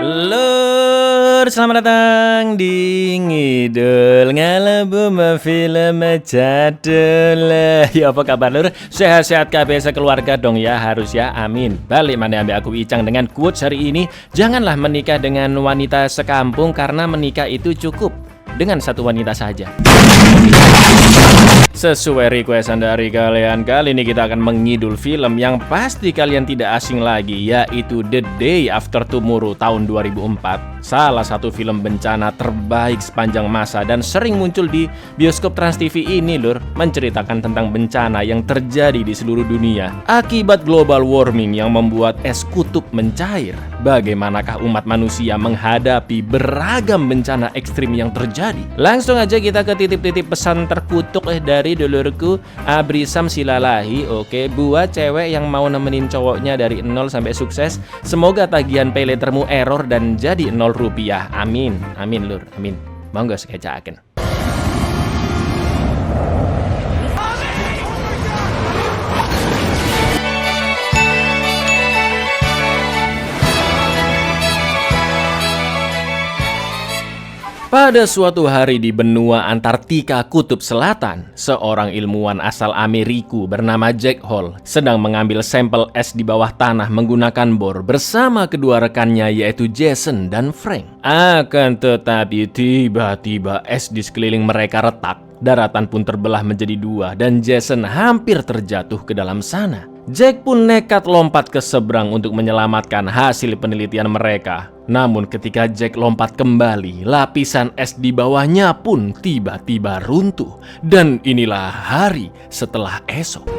Lur, selamat datang di Ngidul Ngalabu Film Jadul. Ya apa kabar lur? Sehat-sehat kabeh sekeluarga dong ya, harus ya, amin. Balik mana ambil aku Icang dengan quotes hari ini. Janganlah menikah dengan wanita sekampung, karena menikah itu cukup dengan satu wanita saja. Sesuai requestan dari kalian, kali ini kita akan mengidul film yang pasti kalian tidak asing lagi, yaitu The Day After Tomorrow tahun 2004. Salah satu film bencana terbaik sepanjang masa dan sering muncul di bioskop Trans TV ini lur, menceritakan tentang bencana yang terjadi di seluruh dunia akibat global warming yang membuat es kutub mencair. Bagaimanakah umat manusia menghadapi beragam bencana ekstrim yang terjadi? Langsung aja kita ke titip-titip pesan terkutuk dari dulurku Abrisam Silalahi. Oke, buat cewek yang mau nemenin cowoknya dari 0 sampai sukses, semoga tagihan pay lettermu error dan jadi 0 rupiah. Amin, amin lur, amin. Monggo sekejaaken. Pada suatu hari di benua Antartika Kutub Selatan, seorang ilmuwan asal Amerika bernama Jack Hall sedang mengambil sampel es di bawah tanah menggunakan bor bersama kedua rekannya yaitu Jason dan Frank. Akan tetapi tiba-tiba es di sekeliling mereka retak, daratan pun terbelah menjadi dua dan Jason hampir terjatuh ke dalam sana. Jack pun nekat lompat ke seberang untuk menyelamatkan hasil penelitian mereka. Namun ketika Jack lompat kembali, lapisan es di bawahnya pun tiba-tiba runtuh. Dan inilah hari setelah esok.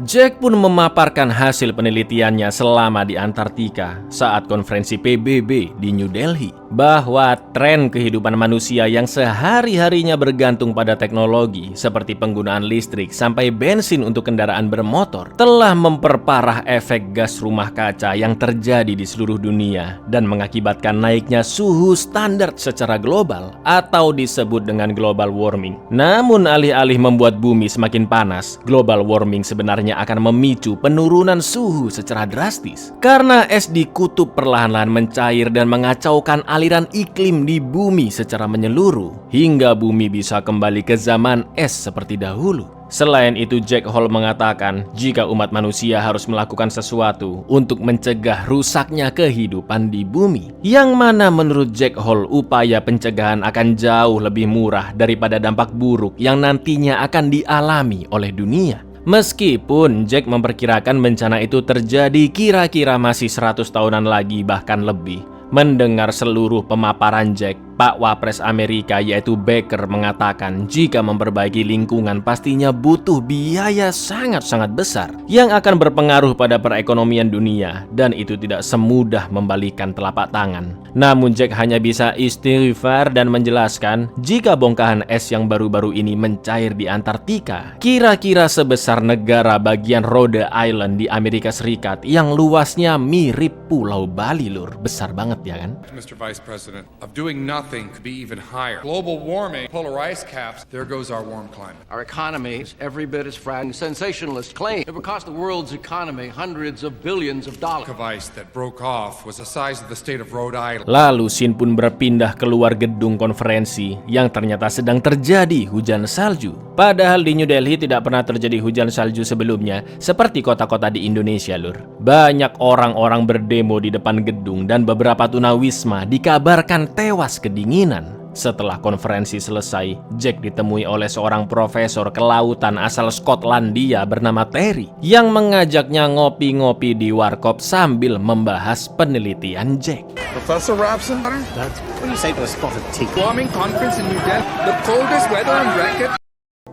Jack pun memaparkan hasil penelitiannya selama di Antartika saat konferensi PBB di New Delhi, bahwa tren kehidupan manusia yang sehari-harinya bergantung pada teknologi seperti penggunaan listrik sampai bensin untuk kendaraan bermotor telah memperparah efek gas rumah kaca yang terjadi di seluruh dunia dan mengakibatkan naiknya suhu standar secara global atau disebut dengan global warming. Namun alih-alih membuat bumi semakin panas, global warming sebenarnya akan memicu penurunan suhu secara drastis karena es di kutub perlahan-lahan mencair dan mengacaukan aliran iklim di bumi secara menyeluruh hingga bumi bisa kembali ke zaman es seperti dahulu. Selain itu, Jack Hall mengatakan jika umat manusia harus melakukan sesuatu untuk mencegah rusaknya kehidupan di bumi, yang mana menurut Jack Hall upaya pencegahan akan jauh lebih murah daripada dampak buruk yang nantinya akan dialami oleh dunia. Meskipun Jack memperkirakan bencana itu terjadi kira-kira masih 100 tahunan lagi bahkan lebih. Mendengar seluruh pemaparan Jack, Pak Wapres Amerika yaitu Baker mengatakan jika memperbaiki lingkungan pastinya butuh biaya sangat-sangat besar yang akan berpengaruh pada perekonomian dunia dan itu tidak semudah membalikan telapak tangan. Namun Jack hanya bisa istighfar dan menjelaskan jika bongkahan es yang baru-baru ini mencair di Antartika kira-kira sebesar negara bagian Rhode Island di Amerika Serikat yang luasnya mirip Pulau Bali lur. Besar banget ya kan? Mr. Vice President, of doing nothing could be even higher. Global warming, polar ice caps, there goes our warm climate. Our economy is every bit as fragile. Sensationalist claim it would cost the world's economy hundreds of billions of dollars. The ice that broke off was the size of the state of Rhode Island. Lalu Shin pun berpindah keluar gedung konferensi yang ternyata sedang terjadi hujan salju. Padahal di New Delhi tidak pernah terjadi hujan salju sebelumnya seperti kota-kota di Indonesia lur. Banyak orang-orang berdemo di depan gedung dan beberapa tunawisma dikabarkan tewas kedinginan. Setelah konferensi selesai, Jack ditemui oleh seorang profesor kelautan asal Skotlandia bernama Terry yang mengajaknya ngopi-ngopi di warkop sambil membahas penelitian Jack. Professor Robson? What do you say to a spot of tea? Warming conference in New Delhi, the coldest weather on record.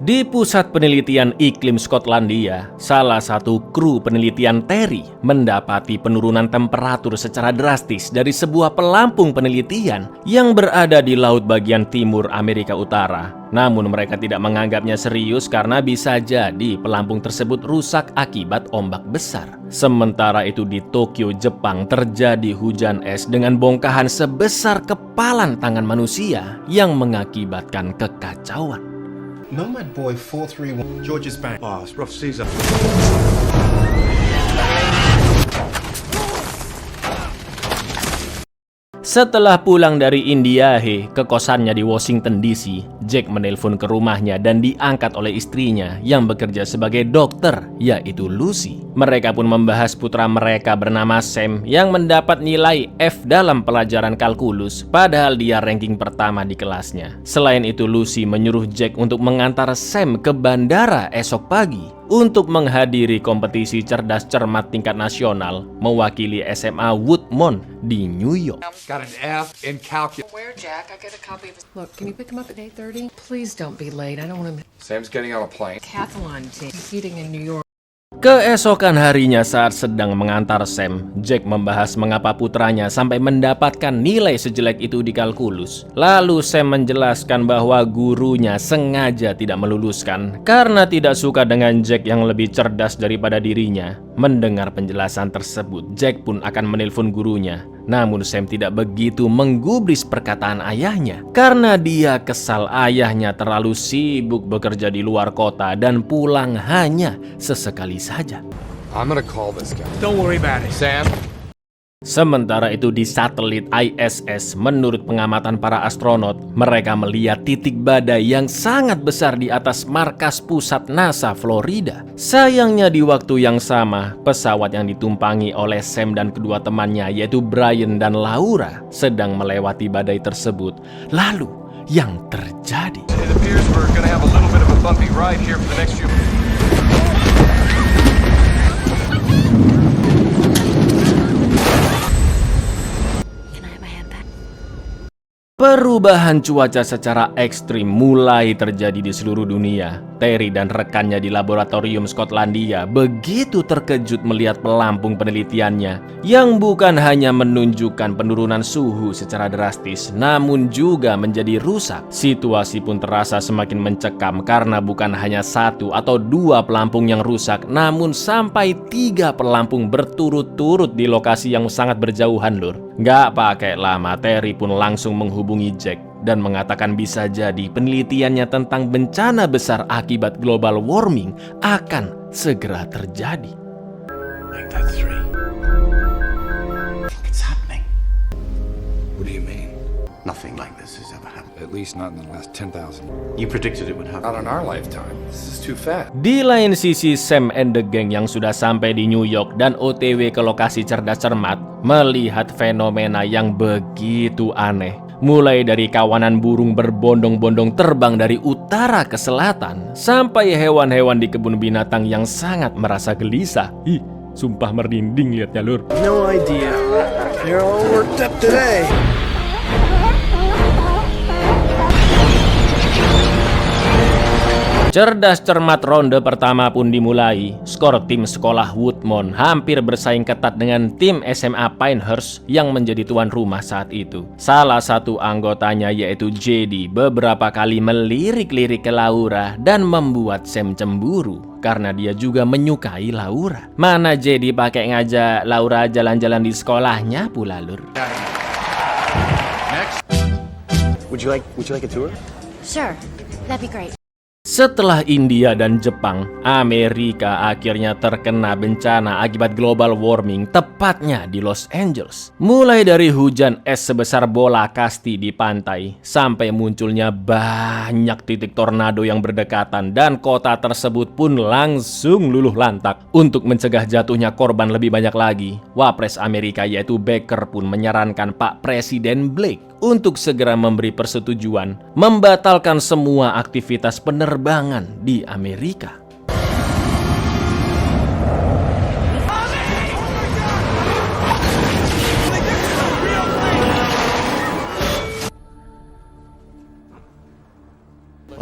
Di pusat penelitian iklim Skotlandia, salah satu kru penelitian Terry mendapati penurunan temperatur secara drastis dari sebuah pelampung penelitian yang berada di laut bagian timur Amerika Utara. Namun mereka tidak menganggapnya serius karena bisa jadi pelampung tersebut rusak akibat ombak besar. Sementara itu di Tokyo, Jepang terjadi hujan es dengan bongkahan sebesar kepalan tangan manusia yang mengakibatkan kekacauan. Nomad Boy 431 George's Bank. Oh, it's rough Caesar. Setelah pulang dari Indiahe ke kosannya di Washington DC, Jack menelpon ke rumahnya dan diangkat oleh istrinya yang bekerja sebagai dokter, yaitu Lucy. Mereka pun membahas putra mereka bernama Sam yang mendapat nilai F dalam pelajaran kalkulus, padahal dia ranking pertama di kelasnya. Selain itu, Lucy menyuruh Jack untuk mengantar Sam ke bandara esok pagi untuk menghadiri kompetisi cerdas cermat tingkat nasional mewakili SMA Woodmont di New York. Got an F in calculus. Where, Jack? I get a copy of his... Look, can you pick him up at 8:30? Please don't be late. I don't want him... Sam's getting on a plane. Decathlon team competing in New York. Keesokan harinya saat sedang mengantar Sam, Jack membahas mengapa putranya sampai mendapatkan nilai sejelek itu di kalkulus. Lalu Sam menjelaskan bahwa gurunya sengaja tidak meluluskan karena tidak suka dengan Jack yang lebih cerdas daripada dirinya. Mendengar penjelasan tersebut, Jack pun akan menelpon gurunya. Namun Sam tidak begitu menggubris perkataan ayahnya karena dia kesal ayahnya terlalu sibuk bekerja di luar kota dan pulang hanya sesekali saja. I'm gonna call this guy. Don't worry about it. Sam? Sementara itu di satelit ISS, menurut pengamatan para astronot, mereka melihat titik badai yang sangat besar di atas markas pusat NASA Florida. Sayangnya di waktu yang sama, pesawat yang ditumpangi oleh Sam dan kedua temannya yaitu Brian dan Laura sedang melewati badai tersebut. Lalu, yang terjadi? It appears we're gonna have a little bit of a bumpy ride here for the next few minutes. Perubahan cuaca secara ekstrim mulai terjadi di seluruh dunia. Terry dan rekannya di laboratorium Skotlandia begitu terkejut melihat pelampung penelitiannya yang bukan hanya menunjukkan penurunan suhu secara drastis, namun juga menjadi rusak. Situasi pun terasa semakin mencekam karena bukan hanya satu atau dua pelampung yang rusak, namun sampai 3 pelampung berturut-turut di lokasi yang sangat berjauhan, lur. Gak pakai lama, Terry pun langsung menghubungi Jack dan mengatakan bisa jadi penelitiannya tentang bencana besar akibat global warming akan segera terjadi. Make that 3. It's happening. What do you mean? Nothing like this has ever happened. At least not in the last 10,000. You predicted it would happen. Not in our lifetime. This is too fast. Di lain sisi, Sam and the gang yang sudah sampai di New York dan OTW ke lokasi cerdas cermat melihat fenomena yang begitu aneh. Mulai dari kawanan burung berbondong-bondong terbang dari utara ke selatan, sampai hewan-hewan di kebun binatang yang sangat merasa gelisah. Ih, sumpah merinding liatnya, lur. No idea. You're all worked up today. Cerdas cermat ronde pertama pun dimulai. Skor tim sekolah Woodmont hampir bersaing ketat dengan tim SMA Pinehurst yang menjadi tuan rumah saat itu. Salah satu anggotanya yaitu JD beberapa kali melirik-lirik ke Laura dan membuat Sam cemburu karena dia juga menyukai Laura. Mana JD pakai ngajak Laura jalan-jalan di sekolahnya pula, lur. Next. Would you like a tour? Sure, that'd be great. Setelah India dan Jepang, Amerika akhirnya terkena bencana akibat global warming, tepatnya di Los Angeles. Mulai dari hujan es sebesar bola kasti di pantai, sampai munculnya banyak titik tornado yang berdekatan, dan kota tersebut pun langsung luluh lantak. Untuk mencegah jatuhnya korban lebih banyak lagi, Wapres Amerika yaitu Baker pun menyarankan Pak Presiden Blake untuk segera memberi persetujuan membatalkan semua aktivitas penerbangan di Amerika.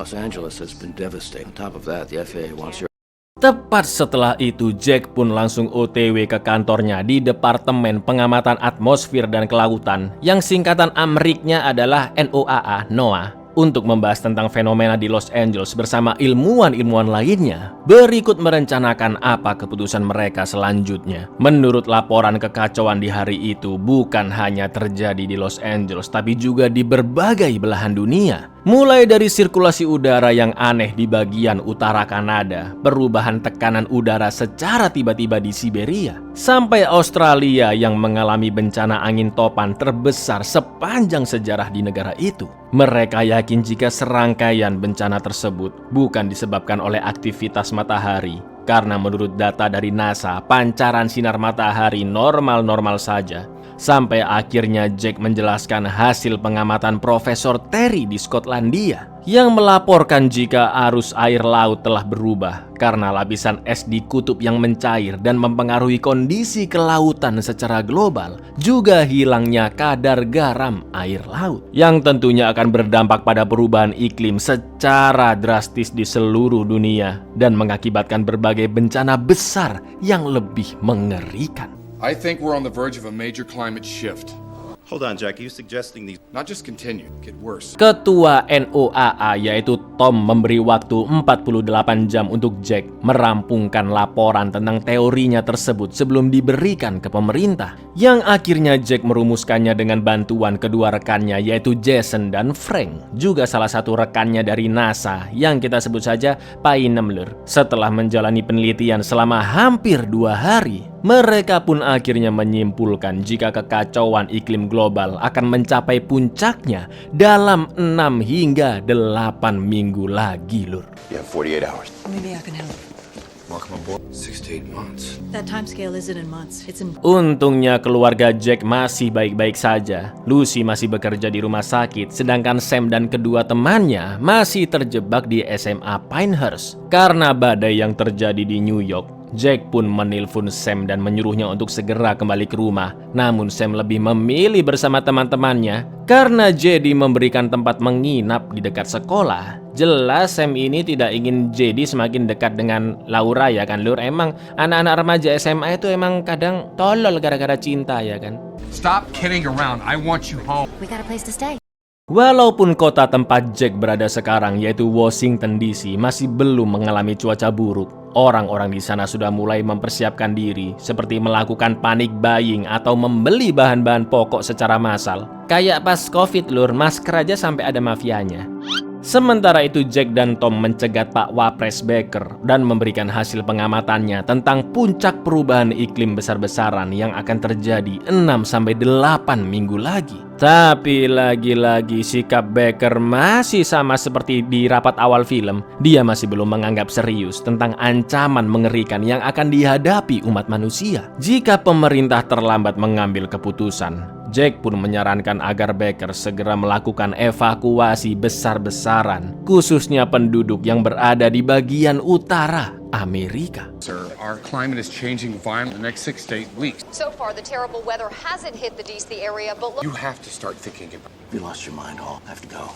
Los Angeles has been devastated. On top of that, the FAA wants your Tepat setelah itu, Jack pun langsung OTW ke kantornya di Departemen Pengamatan Atmosfer dan Kelautan, yang singkatan Ameriknya adalah NOAA, untuk membahas tentang fenomena di Los Angeles bersama ilmuwan-ilmuwan lainnya. Berikut merencanakan apa keputusan mereka selanjutnya. Menurut laporan, kekacauan di hari itu bukan hanya terjadi di Los Angeles, tapi juga di berbagai belahan dunia. Mulai dari sirkulasi udara yang aneh di bagian utara Kanada, perubahan tekanan udara secara tiba-tiba di Siberia, sampai Australia yang mengalami bencana angin topan terbesar sepanjang sejarah di negara itu. Mereka yakin jika serangkaian bencana tersebut bukan disebabkan oleh aktivitas matahari, karena menurut data dari NASA, pancaran sinar matahari normal-normal saja. Sampai akhirnya Jack menjelaskan hasil pengamatan Profesor Terry di Skotlandia, yang melaporkan jika arus air laut telah berubah karena lapisan es di kutub yang mencair dan mempengaruhi kondisi kelautan secara global, juga hilangnya kadar garam air laut, yang tentunya akan berdampak pada perubahan iklim secara drastis di seluruh dunia dan mengakibatkan berbagai bencana besar yang lebih mengerikan. I think we're on the verge of a major climate shift. Hold on, Jack. Are you suggesting these? Not just continue, get worse. Ketua NOAA yaitu Tom memberi waktu 48 jam untuk Jack merampungkan laporan tentang teorinya tersebut sebelum diberikan ke pemerintah, yang akhirnya Jack merumuskannya dengan bantuan kedua rekannya yaitu Jason dan Frank, juga salah satu rekannya dari NASA yang kita sebut saja Painemler. Setelah menjalani penelitian selama hampir 2 hari, mereka pun akhirnya menyimpulkan jika kekacauan iklim global akan mencapai puncaknya dalam 6 hingga 8 minggu lagi, Lur. You have 48 hours. Maybe I can help. Welcome aboard. 6 to 8 months. That timescale isn't in months. It's in. Untungnya keluarga Jack masih baik-baik saja. Lucy masih bekerja di rumah sakit, sedangkan Sam dan kedua temannya masih terjebak di SMA Pinehurst. Karena badai yang terjadi di New York, Jack pun menelpon Sam dan menyuruhnya untuk segera kembali ke rumah. Namun Sam lebih memilih bersama teman-temannya karena JD memberikan tempat menginap di dekat sekolah. Jelas Sam ini tidak ingin JD semakin dekat dengan Laura, ya kan Lur? Emang anak-anak remaja SMA itu emang kadang tolol gara-gara cinta, ya kan? Stop kidding around. I want you home. We got a place to stay. Walaupun kota tempat Jack berada sekarang yaitu Washington DC masih belum mengalami cuaca buruk, orang-orang di sana sudah mulai mempersiapkan diri seperti melakukan panic buying atau membeli bahan-bahan pokok secara massal. Kayak pas Covid, Lur, masker aja sampai ada mafianya. Sementara itu Jack dan Tom mencegat Pak Wapres Baker dan memberikan hasil pengamatannya tentang puncak perubahan iklim besar-besaran yang akan terjadi 6-8 minggu lagi. Tapi lagi-lagi sikap Baker masih sama seperti di rapat awal film. Dia masih belum menganggap serius tentang ancaman mengerikan yang akan dihadapi umat manusia jika pemerintah terlambat mengambil keputusan. Jack pun menyarankan agar Baker segera melakukan evakuasi besar-besaran, khususnya penduduk yang berada di bagian utara Amerika. Sir, our climate is changing violently in the next 6 to 8 weeks. So far, the terrible weather hasn't hit the DC area, but look. You have to start thinking about it. You lost your mind, Hall. I have to go.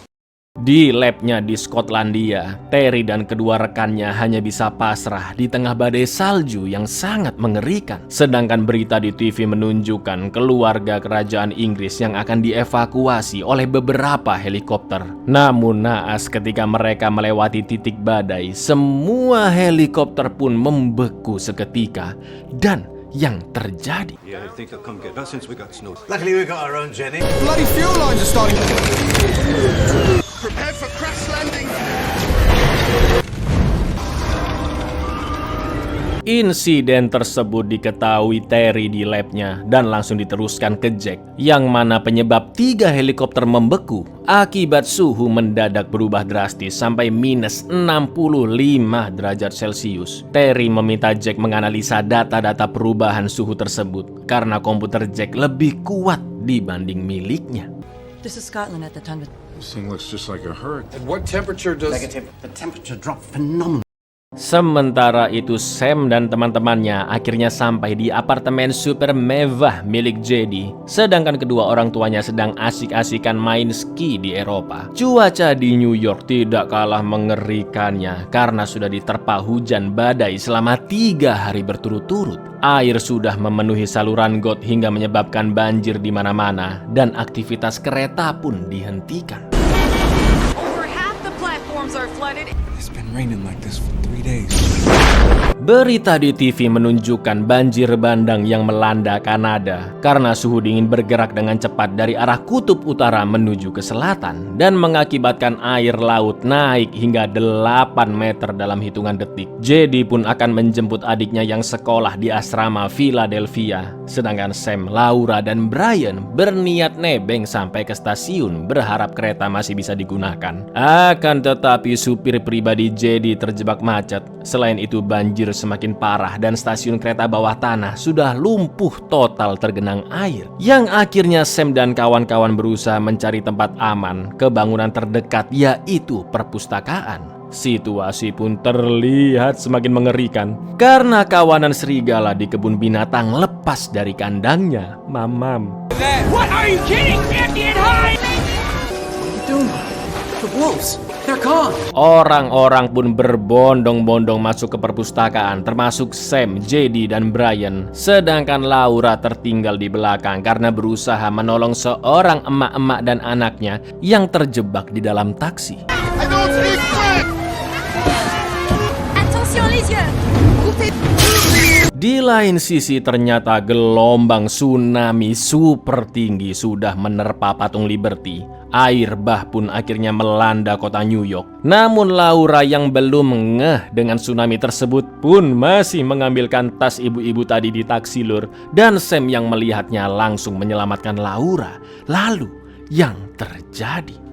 Di labnya di Skotlandia, Terry dan kedua rekannya hanya bisa pasrah di tengah badai salju yang sangat mengerikan. Sedangkan berita di TV menunjukkan keluarga kerajaan Inggris yang akan dievakuasi oleh beberapa helikopter. Namun naas ketika mereka melewati titik badai, semua helikopter pun membeku seketika. Dan yang terjadi, Yeah, I think they'll come get us since we got snow. Luckily we got our own, Jenny. Bloody fuel lines are starting. Prepare for crash landing. insiden tersebut diketahui Terry di labnya dan langsung diteruskan ke Jack, yang mana penyebab 3 helikopter membeku akibat suhu mendadak berubah drastis sampai minus 65 derajat Celcius. Terry meminta Jack menganalisa data-data perubahan suhu tersebut karena komputer Jack lebih kuat dibanding miliknya. This is Scotland at the time. This thing looks just like a hurricane. And what temperature does... Negative. The temperature dropped phenomenally. Sementara itu Sam dan teman-temannya akhirnya sampai di apartemen super mewah milik JD, sedangkan kedua orang tuanya sedang asik-asikan main ski di Eropa. Cuaca di New York tidak kalah mengerikannya karena sudah diterpa hujan badai selama 3 hari berturut-turut. Air sudah memenuhi saluran got hingga menyebabkan banjir di mana-mana dan aktivitas kereta pun dihentikan. Over half the platforms are flooded. It's been raining like this for 3 days. Berita di TV menunjukkan banjir bandang yang melanda Kanada karena suhu dingin bergerak dengan cepat dari arah kutub utara menuju ke selatan dan mengakibatkan air laut naik hingga 8 meter dalam hitungan detik. JD pun akan menjemput adiknya yang sekolah di asrama Philadelphia, sedangkan Sam, Laura, dan Brian berniat nebeng sampai ke stasiun berharap kereta masih bisa digunakan. Akan tetapi supir pribadi JD terjebak macet. Selain itu banjir semakin parah dan stasiun kereta bawah tanah sudah lumpuh total tergenang air. Yang akhirnya Sam dan kawan-kawan berusaha mencari tempat aman ke bangunan terdekat, yaitu perpustakaan. Situasi pun terlihat semakin mengerikan karena kawanan serigala di kebun binatang lepas dari kandangnya. Mamam. What are you kidding? Get high! What are you doing? The wolves. They're gone. Orang-orang pun berbondong-bondong masuk ke perpustakaan, termasuk Sam, JD, dan Brian. Sedangkan Laura tertinggal di belakang karena berusaha menolong seorang emak-emak dan anaknya yang terjebak di dalam taksi. Attention les yeux! Di lain sisi ternyata gelombang tsunami super tinggi sudah menerpa patung Liberty. Air bah pun akhirnya melanda kota New York. Namun Laura yang belum ngeh dengan tsunami tersebut pun masih mengambilkan tas ibu-ibu tadi di taksi lur. Dan Sam yang melihatnya langsung menyelamatkan Laura. Lalu yang terjadi?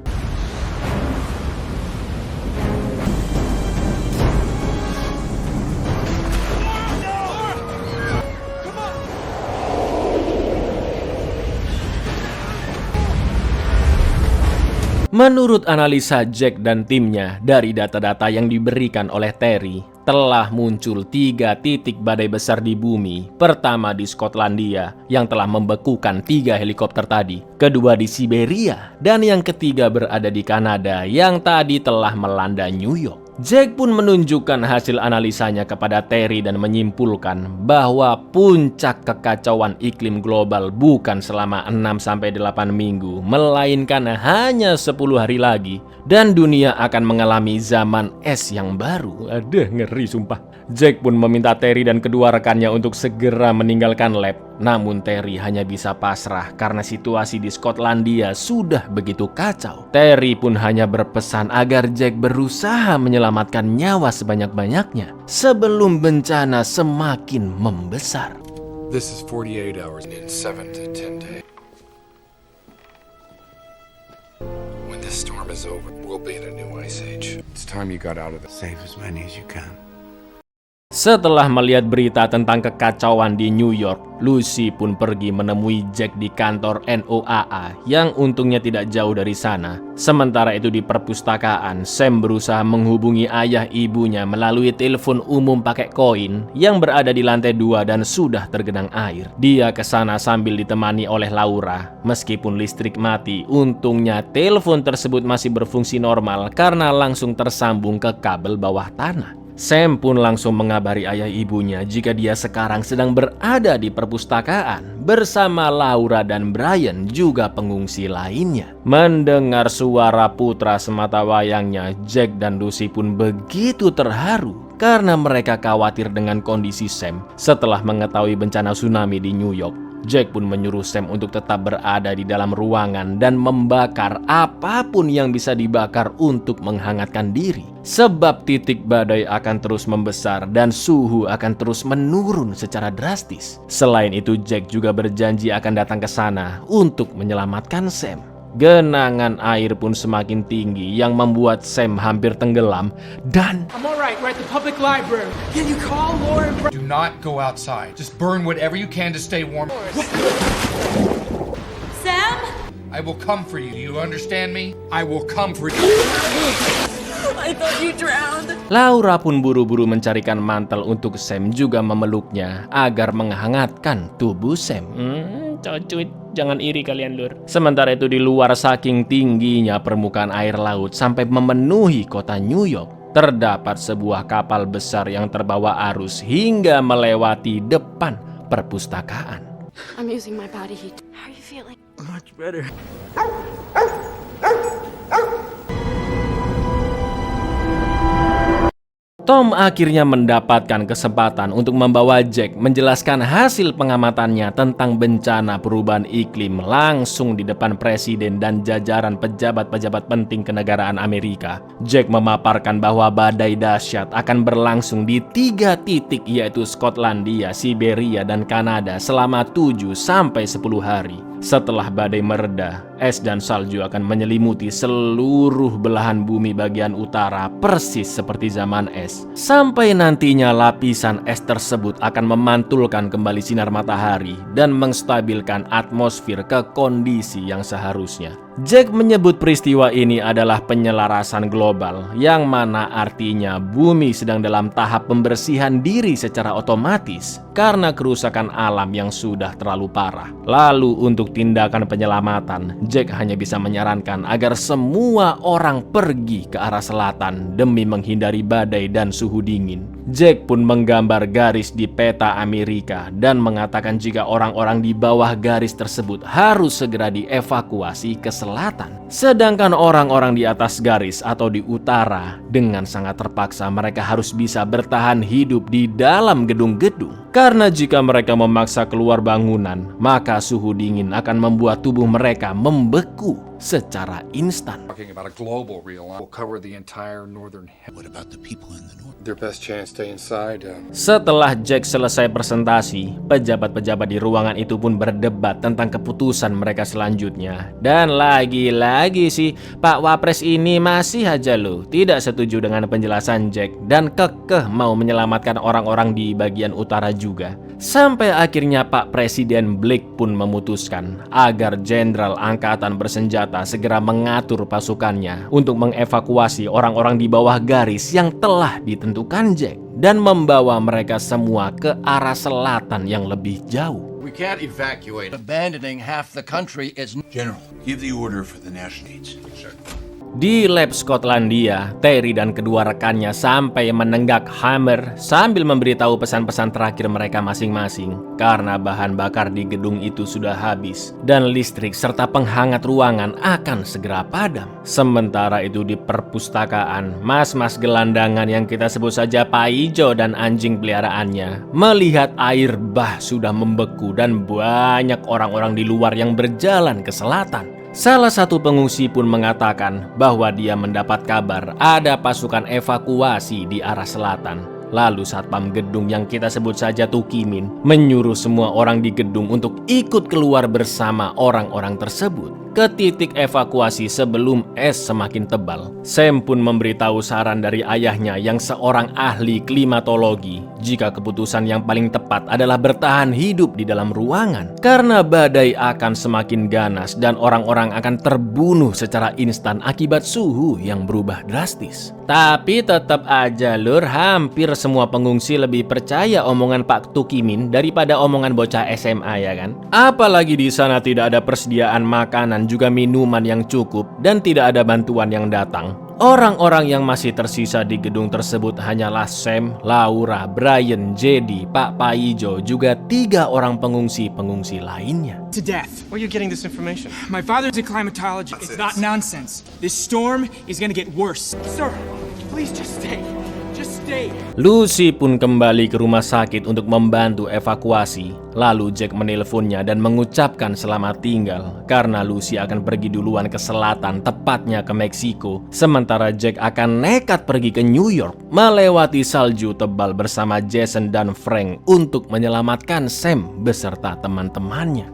Menurut analisa Jack dan timnya dari data-data yang diberikan oleh Terry, telah muncul 3 titik badai besar di bumi. Pertama di Skotlandia yang telah membekukan 3 helikopter tadi, kedua di Siberia, dan yang ketiga berada di Kanada yang tadi telah melanda New York. Jack pun menunjukkan hasil analisanya kepada Terry dan menyimpulkan bahwa puncak kekacauan iklim global bukan selama 6-8 minggu, melainkan hanya 10 hari lagi, dan dunia akan mengalami zaman es yang baru. Aduh, ngeri sumpah. Jack pun meminta Terry dan kedua rekannya untuk segera meninggalkan lab. Namun Terry hanya bisa pasrah karena situasi di Skotlandia sudah begitu kacau. Terry pun hanya berpesan agar Jack berusaha menyelamatkan nyawa sebanyak-banyaknya sebelum bencana semakin membesar. This is 48 hours in 7 to 10 days. When this storm is over, we'll be in a new ice age. It's time you got out of this. Save as many as you can. Setelah melihat berita tentang kekacauan di New York, Lucy pun pergi menemui Jack di kantor NOAA yang untungnya tidak jauh dari sana. Sementara itu di perpustakaan, Sam berusaha menghubungi ayah ibunya melalui telepon umum pakai koin yang berada di lantai 2 dan sudah tergenang air. Dia ke sana sambil ditemani oleh Laura. Meskipun listrik mati, untungnya telepon tersebut masih berfungsi normal karena langsung tersambung ke kabel bawah tanah. Sam pun langsung mengabari ayah ibunya jika dia sekarang sedang berada di perpustakaan bersama Laura dan Brian juga pengungsi lainnya. Mendengar suara putra sematawayangnya, Jack dan Lucy pun begitu terharu karena mereka khawatir dengan kondisi Sam setelah mengetahui bencana tsunami di New York. Jack pun menyuruh Sam untuk tetap berada di dalam ruangan dan membakar apapun yang bisa dibakar untuk menghangatkan diri. Sebab titik badai akan terus membesar dan suhu akan terus menurun secara drastis. Selain itu, Jack juga berjanji akan datang ke sana untuk menyelamatkan Sam. Genangan air pun semakin tinggi yang membuat Sam hampir tenggelam dan I'm alright, we're at the public library. Can you call Lauren? Do not go outside. Just burn whatever you can to stay warm. Sam? I will come for you. Do you understand me? I will come for you. I thought you drowned. Laura pun buru-buru mencarikan mantel untuk Sam juga memeluknya agar menghangatkan tubuh Sam. Cocuit, jangan iri kalian lur. Sementara itu di luar saking tingginya permukaan air laut sampai memenuhi kota New York, terdapat sebuah kapal besar yang terbawa arus hingga melewati depan perpustakaan. I'm using my body heat. How are you feeling? Much better. Tom akhirnya mendapatkan kesempatan untuk membawa Jack menjelaskan hasil pengamatannya tentang bencana perubahan iklim langsung di depan presiden dan jajaran pejabat-pejabat penting kenegaraan Amerika. Jack memaparkan bahwa badai dahsyat akan berlangsung di 3 titik yaitu Skotlandia, Siberia, dan Kanada selama 7 sampai 10 hari. Setelah badai mereda, es dan salju akan menyelimuti seluruh belahan bumi bagian utara persis seperti zaman es. Sampai nantinya lapisan es tersebut akan memantulkan kembali sinar matahari dan menstabilkan atmosfer ke kondisi yang seharusnya. Jack menyebut peristiwa ini adalah penyelarasan global, yang mana artinya bumi sedang dalam tahap pembersihan diri secara otomatis karena kerusakan alam yang sudah terlalu parah. Lalu untuk tindakan penyelamatan, Jack hanya bisa menyarankan agar semua orang pergi ke arah selatan demi menghindari badai dan suhu dingin. Jack pun menggambar garis di peta Amerika dan mengatakan jika orang-orang di bawah garis tersebut harus segera dievakuasi ke selatan. Sedangkan orang-orang di atas garis atau di utara dengan sangat terpaksa mereka harus bisa bertahan hidup di dalam gedung-gedung. Karena jika mereka memaksa keluar bangunan, maka suhu dingin akan membuat tubuh mereka membeku secara instan. Talking about a global realignment We'll cover the entire northern hemisphere. What about the people in the north? Their best chance stay inside. Setelah Jack selesai presentasi, pejabat-pejabat di ruangan itu pun berdebat tentang keputusan mereka selanjutnya. Dan lagi-lagi sih, Pak Wapres ini masih aja loh tidak setuju dengan penjelasan Jack dan kekeh mau menyelamatkan orang-orang di bagian utara juga. Sampai akhirnya Pak Presiden Blake pun memutuskan agar Jenderal Angkatan Bersenjata segera mengatur pasukannya untuk mengevakuasi orang-orang di bawah garis yang telah ditentukan Jack dan membawa mereka semua ke arah selatan yang lebih jauh. We can't evacuate. Abandoning half the country is... General, give the order for the national needs. Sir. Di lab Skotlandia, Terry dan kedua rekannya sampai menenggak hammer sambil memberitahu pesan-pesan terakhir mereka masing-masing karena bahan bakar di gedung itu sudah habis dan listrik serta penghangat ruangan akan segera padam. Sementara itu di perpustakaan, mas-mas gelandangan yang kita sebut saja Pak Ijo dan anjing peliharaannya melihat air bah sudah membeku dan banyak orang-orang di luar yang berjalan ke selatan. Salah satu pengungsi pun mengatakan bahwa dia mendapat kabar ada pasukan evakuasi di arah selatan. Lalu satpam gedung yang kita sebut saja Tukimin menyuruh semua orang di gedung untuk ikut keluar bersama orang-orang tersebut ke titik evakuasi sebelum es semakin tebal. Sam pun memberitahu saran dari ayahnya yang seorang ahli klimatologi jika keputusan yang paling tepat adalah bertahan hidup di dalam ruangan karena badai akan semakin ganas dan orang-orang akan terbunuh secara instan akibat suhu yang berubah drastis. Tapi tetap aja lur, hampir semua pengungsi lebih percaya omongan Pak Tukimin daripada omongan bocah SMA ya kan? Apalagi di sana tidak ada persediaan makanan juga minuman yang cukup dan tidak ada bantuan yang datang. Orang-orang yang masih tersisa di gedung tersebut hanyalah Sam, Laura, Brian, Jedi, Pak Paijo, juga 3 orang pengungsi-pengungsi lainnya. To death. Where are you getting this information? My father's a climatologist. It's not nonsense. This storm is gonna get worse. Sir, please just stay. Just stay. Lucy pun kembali ke rumah sakit untuk membantu evakuasi. Lalu Jack menelponnya dan mengucapkan selamat tinggal karena Lucy akan pergi duluan ke selatan, tepatnya ke Meksiko. Sementara Jack akan nekat pergi ke New York, melewati salju tebal bersama Jason dan Frank untuk menyelamatkan Sam beserta teman-temannya.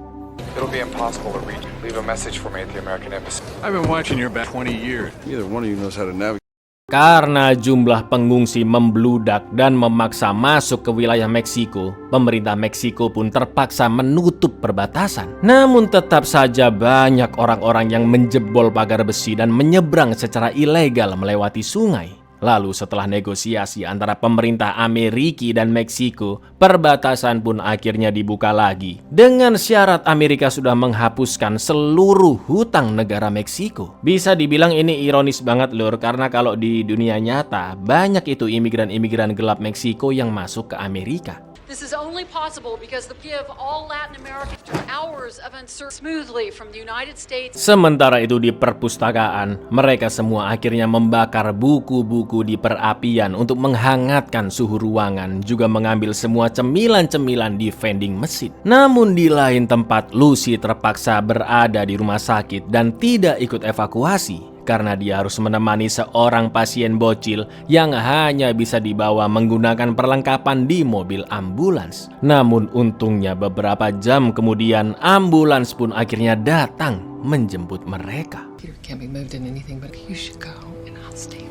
It'll be impossible to reach. Leave a message for me at the American Embassy. I've been watching your back 20 years. Neither one of you knows how to navigate. Karena jumlah pengungsi membludak dan memaksa masuk ke wilayah Meksiko, pemerintah Meksiko pun terpaksa menutup perbatasan. Namun tetap saja banyak orang-orang yang menjebol pagar besi dan menyeberang secara ilegal melewati sungai. Lalu setelah negosiasi antara pemerintah Amerika dan Meksiko, perbatasan pun akhirnya dibuka lagi. Dengan syarat Amerika sudah menghapuskan seluruh hutang negara Meksiko. Bisa dibilang ini ironis banget lur, karena kalau di dunia nyata, banyak itu imigran-imigran gelap Meksiko yang masuk ke Amerika. This is only possible because we give all Latin America hours of uncertainty smoothly from the United States. Sementara itu di perpustakaan, mereka semua akhirnya membakar buku-buku di perapian untuk menghangatkan suhu ruangan, juga mengambil semua cemilan-cemilan di vending mesin. Namun di lain tempat, Lucy terpaksa berada di rumah sakit dan tidak ikut evakuasi karena dia harus menemani seorang pasien bocil yang hanya bisa dibawa menggunakan perlengkapan di mobil ambulans. Namun untungnya beberapa jam kemudian ambulans pun akhirnya datang menjemput mereka. Peter can't be moved in anything, but you should go and I'll stay.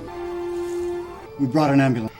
We brought an ambulance.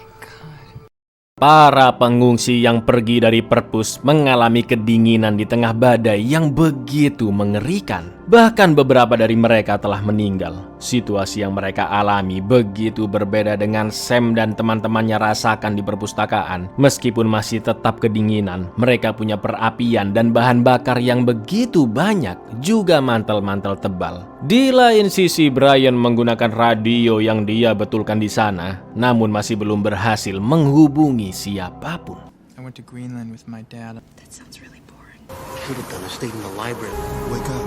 Para pengungsi yang pergi dari perpus mengalami kedinginan di tengah badai yang begitu mengerikan. Bahkan beberapa dari mereka telah meninggal. Situasi yang mereka alami begitu berbeda dengan Sam dan teman-temannya rasakan di perpustakaan. Meskipun masih tetap kedinginan, mereka punya perapian dan bahan bakar yang begitu banyak, juga mantel-mantel tebal. Di lain sisi, Brian menggunakan radio yang dia betulkan di sana, namun masih belum berhasil menghubungi siapapun. I went to Greenland with my dad. That sounds really boring. Could have done a stayed in the library. Wake up.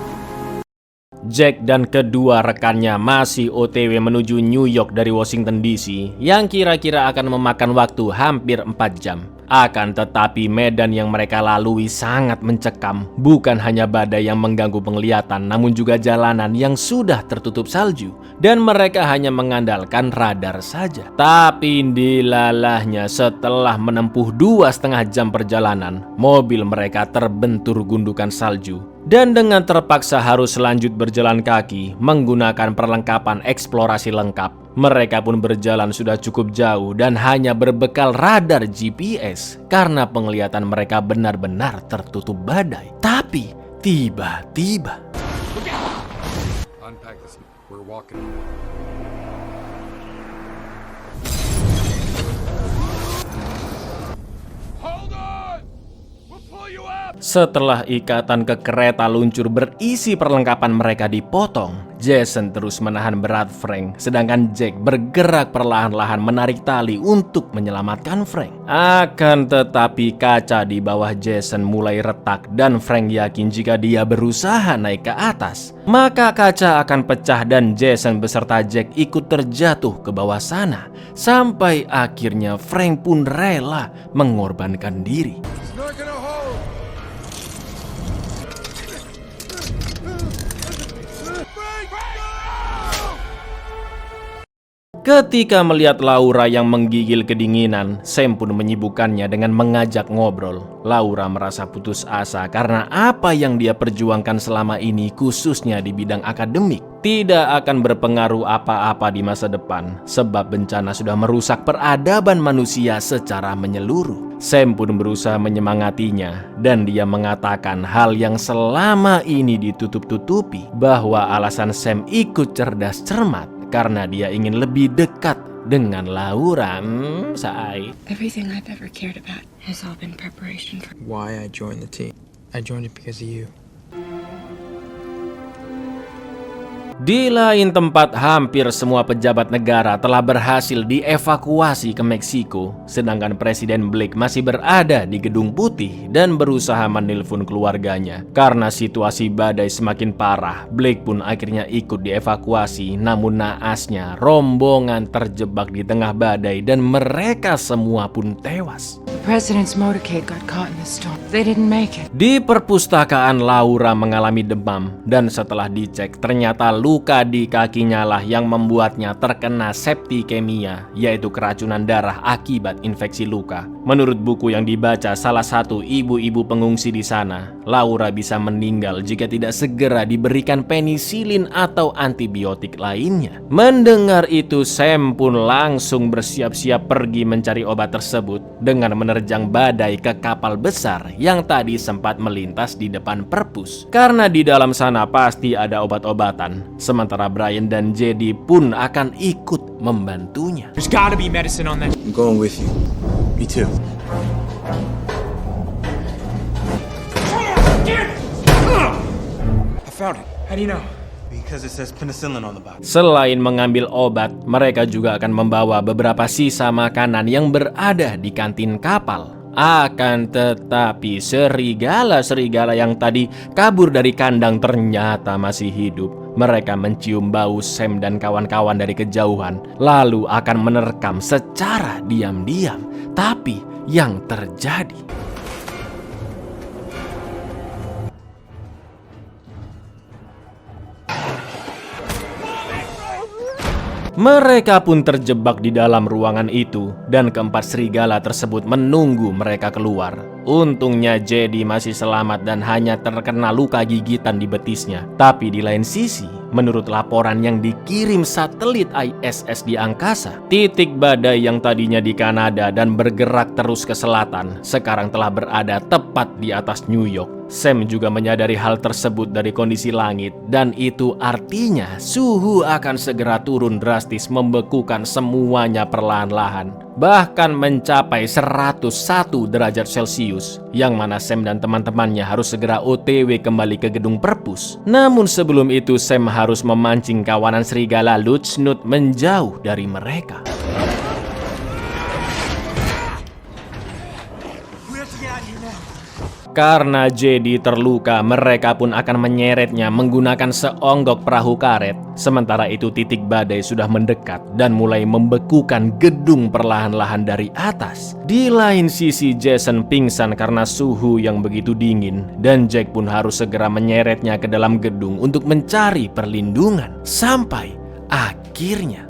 Jack dan kedua rekannya masih OTW menuju New York dari Washington DC yang kira-kira akan memakan waktu hampir 4 jam. Akan tetapi medan yang mereka lalui sangat mencekam. Bukan hanya badai yang mengganggu penglihatan, namun juga jalanan yang sudah tertutup salju. Dan mereka hanya mengandalkan radar saja. Tapi dilalahnya setelah menempuh 2,5 jam perjalanan, mobil mereka terbentur gundukan salju. Dan dengan terpaksa harus lanjut berjalan kaki menggunakan perlengkapan eksplorasi lengkap, mereka pun berjalan sudah cukup jauh dan hanya berbekal radar GPS karena penglihatan mereka benar-benar tertutup badai. Tapi tiba-tiba Unpack this. We're walking. Hold on! We'll pull you up! setelah ikatan ke kereta luncur berisi perlengkapan mereka dipotong, Jason terus menahan berat Frank, sedangkan Jack bergerak perlahan-lahan menarik tali untuk menyelamatkan Frank. Akan tetapi kaca di bawah Jason mulai retak dan Frank yakin jika dia berusaha naik ke atas, maka kaca akan pecah dan Jason beserta Jack ikut terjatuh ke bawah sana. Sampai akhirnya Frank pun rela mengorbankan diri. Ketika melihat Laura yang menggigil kedinginan, Sam pun menyibukkannya dengan mengajak ngobrol. Laura merasa putus asa karena apa yang dia perjuangkan selama ini, khususnya di bidang akademik, tidak akan berpengaruh apa-apa di masa depan, sebab bencana sudah merusak peradaban manusia secara menyeluruh. Sam pun berusaha menyemangatinya, dan dia mengatakan hal yang selama ini ditutup-tutupi, bahwa alasan Sam ikut cerdas cermat karena dia ingin lebih dekat dengan Laura. Everything I've ever cared about has all been preparation for Why I joined the team. I joined it because of you. Di lain tempat, hampir semua pejabat negara telah berhasil dievakuasi ke Meksiko, sedangkan Presiden Blake masih berada di Gedung Putih dan berusaha menelpon keluarganya. Karena situasi badai semakin parah, Blake pun akhirnya ikut dievakuasi, namun naasnya rombongan terjebak di tengah badai dan mereka semua pun tewas. The president's motorcade got caught in the storm. They didn't make it. Di perpustakaan, Laura mengalami demam dan setelah dicek ternyata luka di kakinya lah yang membuatnya terkena septikemia, yaitu keracunan darah akibat infeksi luka. Menurut buku yang dibaca salah satu ibu-ibu pengungsi di sana, Laura bisa meninggal jika tidak segera diberikan penisilin atau antibiotik lainnya. Mendengar itu, Sam pun langsung bersiap-siap pergi mencari obat tersebut dengan menerjang badai ke kapal besar yang tadi sempat melintas di depan perpus. Karena di dalam sana pasti ada obat-obatan, sementara Brian dan JD pun akan ikut membantunya. There's gotta be medicine on that. I'm going with you. Me too. I found it. How do you know? Because it says penicillin on the bottle. Selain mengambil obat, mereka juga akan membawa beberapa sisa makanan yang berada di kantin kapal. Akan tetapi serigala-serigala yang tadi kabur dari kandang ternyata masih hidup. Mereka mencium bau Sam dan kawan-kawan dari kejauhan, lalu akan menerkam secara diam-diam. Tapi yang terjadi, mereka pun terjebak di dalam ruangan itu dan keempat serigala tersebut menunggu mereka keluar. Untungnya JD masih selamat dan hanya terkena luka gigitan di betisnya. Tapi di lain sisi, menurut laporan yang dikirim satelit ISS di angkasa, titik badai yang tadinya di Kanada dan bergerak terus ke selatan sekarang telah berada tepat di atas New York. Sam juga menyadari hal tersebut dari kondisi langit, dan itu artinya suhu akan segera turun drastis, membekukan semuanya perlahan-lahan, bahkan mencapai 101 derajat Celcius, yang mana Sam dan teman-temannya harus segera OTW kembali ke gedung perpus. Namun sebelum itu Sam harus memancing kawanan serigala Luchnut menjauh dari mereka. Karena JD terluka, mereka pun akan menyeretnya menggunakan seonggok perahu karet. Sementara itu titik badai sudah mendekat dan mulai membekukan gedung perlahan-lahan dari atas. Di lain sisi, Jason pingsan karena suhu yang begitu dingin, dan Jack pun harus segera menyeretnya ke dalam gedung untuk mencari perlindungan. Sampai akhirnya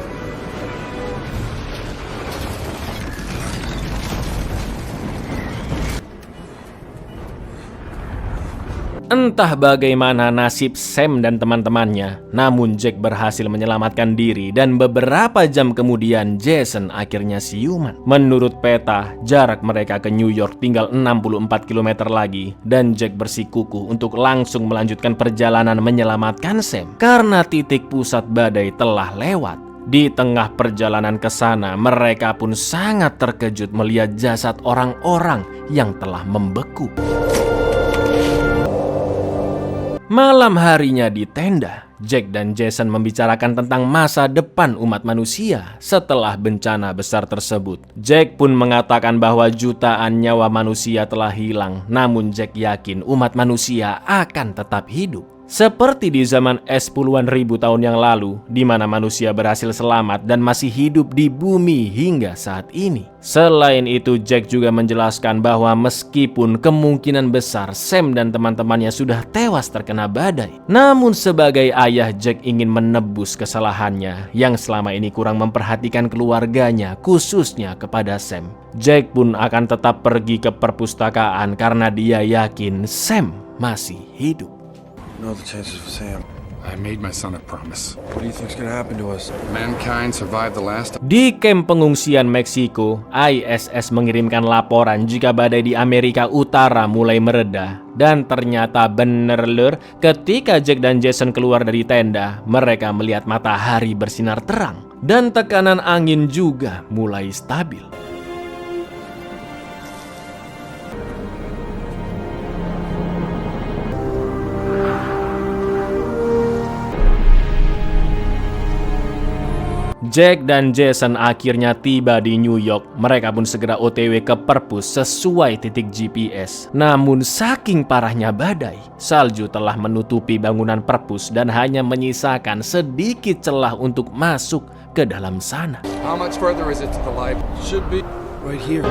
entah bagaimana nasib Sam dan teman-temannya, namun Jack berhasil menyelamatkan diri dan beberapa jam kemudian Jason akhirnya siuman. Menurut peta, jarak mereka ke New York tinggal 64 km lagi dan Jack bersikukuh untuk langsung melanjutkan perjalanan menyelamatkan Sam karena titik pusat badai telah lewat. Di tengah perjalanan ke sana, mereka pun sangat terkejut melihat jasad orang-orang yang telah membeku. Malam harinya di tenda, Jack dan Jason membicarakan tentang masa depan umat manusia setelah bencana besar tersebut. Jack pun mengatakan bahwa jutaan nyawa manusia telah hilang, namun Jack yakin umat manusia akan tetap hidup. Seperti di zaman es puluhan ribu tahun yang lalu, di mana manusia berhasil selamat dan masih hidup di bumi hingga saat ini. Selain itu, Jack juga menjelaskan bahwa meskipun kemungkinan besar Sam dan teman-temannya sudah tewas terkena badai, namun sebagai ayah Jack ingin menebus kesalahannya yang selama ini kurang memperhatikan keluarganya, khususnya kepada Sam. Jack pun akan tetap pergi ke perpustakaan karena dia yakin Sam masih hidup. Know the chances of Sam. I made my son a promise. What do you think's gonna happen to us? Mankind survived the last. Di kamp pengungsian Meksiko, ISS mengirimkan laporan jika badai di Amerika Utara mulai mereda. Dan ternyata bener lur, ketika Jack dan Jason keluar dari tenda, mereka melihat matahari bersinar terang. Dan tekanan angin juga mulai stabil. Jack dan Jason akhirnya tiba di New York. Mereka pun segera OTW ke perpus sesuai titik GPS. Namun saking parahnya badai, salju telah menutupi bangunan perpus dan hanya menyisakan sedikit celah untuk masuk ke dalam sana. How much further is it to the light? Should be right here.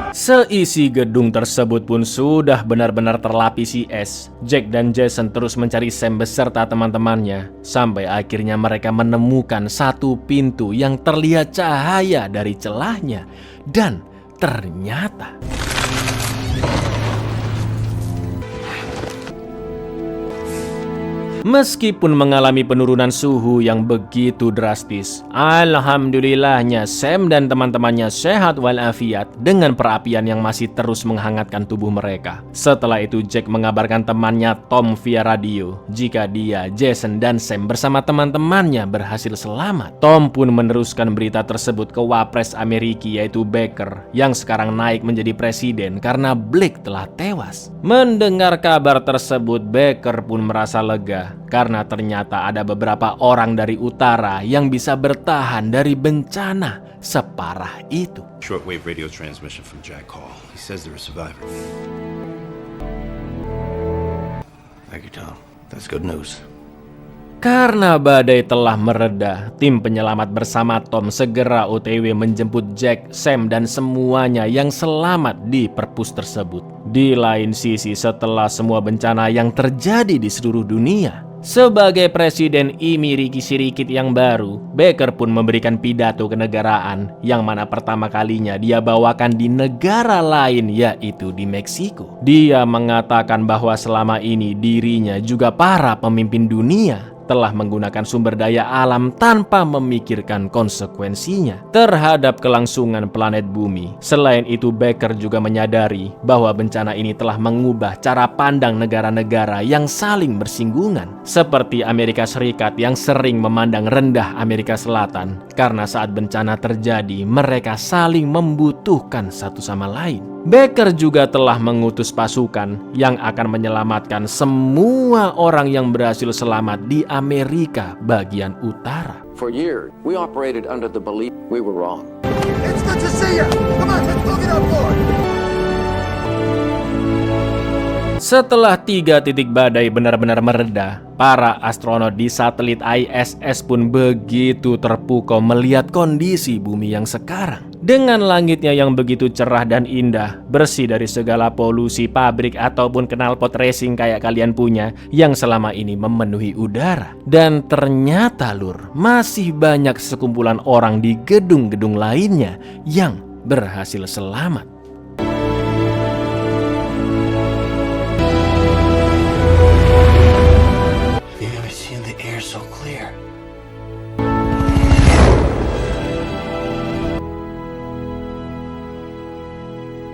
Seisi gedung tersebut pun sudah benar-benar terlapisi es. Jack dan Jason terus mencari Sam beserta teman-temannya, sampai akhirnya mereka menemukan satu pintu yang terlihat cahaya dari celahnya. Dan ternyata meskipun mengalami penurunan suhu yang begitu drastis, alhamdulillahnya Sam dan teman-temannya sehat walafiat dengan perapian yang masih terus menghangatkan tubuh mereka. Setelah itu Jack mengabarkan temannya Tom via radio jika dia, Jason, dan Sam bersama teman-temannya berhasil selamat. Tom pun meneruskan berita tersebut ke wapres Amerika yaitu Baker yang sekarang naik menjadi presiden karena Blake telah tewas. Mendengar kabar tersebut, Baker pun merasa lega karena ternyata ada beberapa orang dari utara yang bisa bertahan dari bencana separah itu. Shortwave radio transmission from Jack Hall. He says there are survivors. Thank you, Tom. That's good news. Karena badai telah mereda, tim penyelamat bersama Tom segera OTW menjemput Jack, Sam, dan semuanya yang selamat di perpus tersebut. Di lain sisi, setelah semua bencana yang terjadi di seluruh dunia, sebagai presiden Imiriki Sirikit yang baru, Baker pun memberikan pidato kenegaraan yang mana pertama kalinya dia bawakan di negara lain, yaitu di Meksiko. Dia mengatakan bahwa selama ini dirinya juga para pemimpin dunia telah menggunakan sumber daya alam tanpa memikirkan konsekuensinya terhadap kelangsungan planet bumi. Selain itu, Baker juga menyadari bahwa bencana ini telah mengubah cara pandang negara-negara yang saling bersinggungan, seperti Amerika Serikat yang sering memandang rendah Amerika Selatan karena saat bencana terjadi mereka saling membutuhkan satu sama lain. Baker juga telah mengutus pasukan yang akan menyelamatkan semua orang yang berhasil selamat di Amerika bagian utara. For years, we operated under the belief we were wrong. It's good to see you. Come on, let's go get on board. Setelah 3 titik badai benar-benar mereda, para astronot di satelit ISS pun begitu terpukau melihat kondisi bumi yang sekarang. Dengan langitnya yang begitu cerah dan indah, bersih dari segala polusi pabrik ataupun knalpot racing kayak kalian punya yang selama ini memenuhi udara. Dan ternyata lur, masih banyak sekumpulan orang di gedung-gedung lainnya yang berhasil selamat.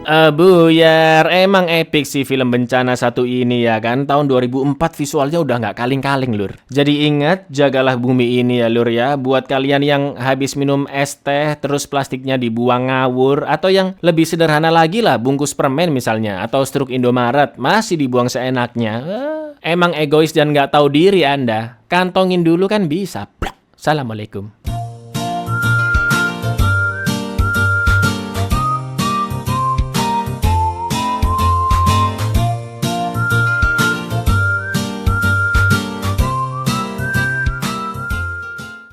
Buyar, emang epic sih film bencana satu ini ya kan. Tahun 2004 visualnya udah nggak kaling-kaling lur. Jadi ingat, jagalah bumi ini ya lur ya. Buat kalian yang habis minum es teh terus plastiknya dibuang ngawur, atau yang lebih sederhana lagi lah, bungkus permen misalnya atau struk Indomaret masih dibuang seenaknya. Emang egois dan nggak tahu diri Anda. Kantongin dulu kan bisa. Assalamualaikum.